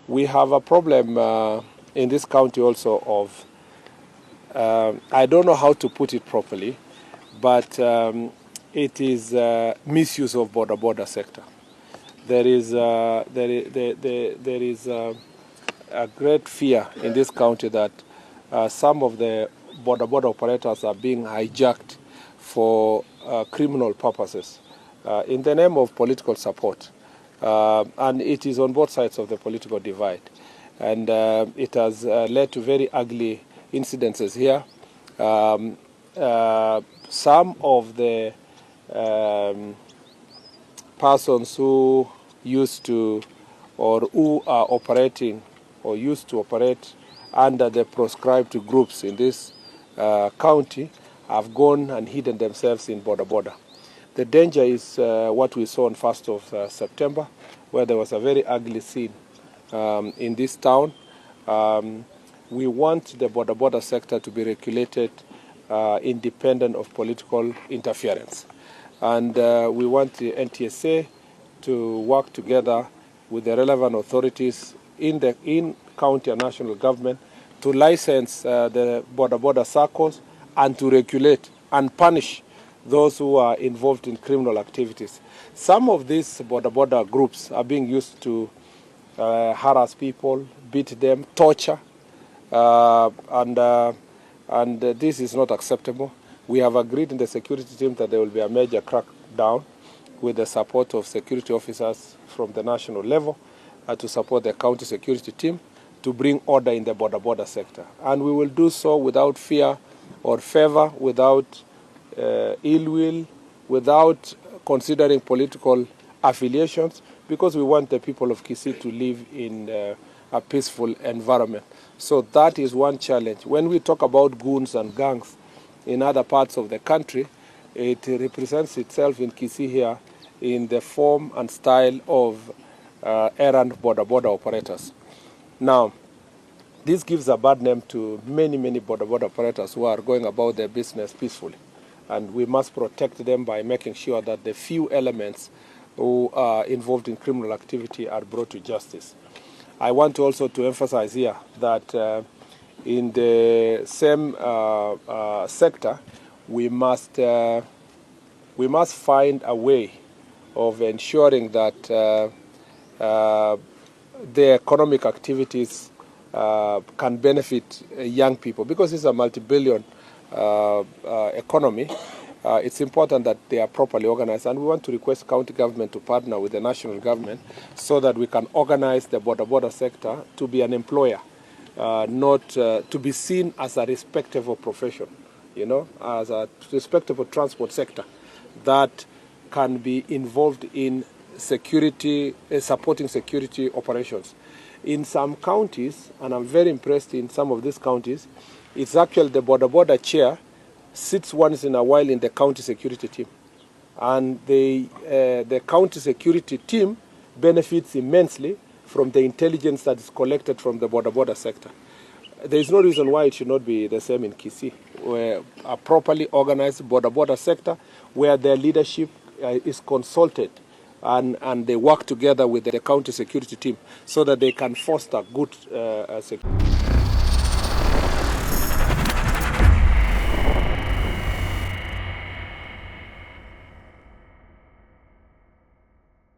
We have a problem in this county also of, I don't know how to put it properly, but it is misuse of bodaboda sector. There is a great fear in this county that some of the bodaboda operators are being hijacked for criminal purposes in the name of political support. And it is on both sides of the political divide. And it has led to very ugly incidences here. Some of the persons who used to or who are operating or used to operate under the proscribed groups in this county have gone and hidden themselves in bodaboda. The danger is what we saw on 1st of September, where there was a very ugly scene in this town. We want the bodaboda sector to be regulated independent of political interference. And we want the NTSA to work together with the relevant authorities in county and national government to license the bodaboda circles and to regulate and punish those who are involved in criminal activities. Some of these bodaboda groups are being used to harass people, beat them, torture, and this is not acceptable. We have agreed in the security team that there will be a major crackdown with the support of security officers from the national level to support the county security team to bring order in the bodaboda sector. And we will do so without fear or favor, without ill will, without considering political affiliations, because we want the people of Kisii to live in a peaceful environment. So that is one challenge. When we talk about goons and gangs in other parts of the country, it represents itself in Kisii here in the form and style of errant bodaboda operators. Now, this gives a bad name to many bodaboda operators who are going about their business peacefully. And we must protect them by making sure that the few elements who are involved in criminal activity are brought to justice. I want also to emphasize here that in the same sector, we must find a way of ensuring that the economic activities can benefit young people, because it's a multi-billion economy. It's important that they are properly organized, and we want to request county government to partner with the national government so that we can organize the bodaboda sector to be an employer, not to be seen as a respectable profession, you know, as a respectable transport sector that can be involved in security, supporting security operations. In some counties, and I'm very impressed in some of these counties, it's actually the bodaboda chair sits once in a while in the county security team. And the county security team benefits immensely from the intelligence that is collected from the bodaboda sector. There is no reason why it should not be the same in Kisii, where a properly organized bodaboda sector, where their leadership is consulted and they work together with the county security team so that they can foster good security.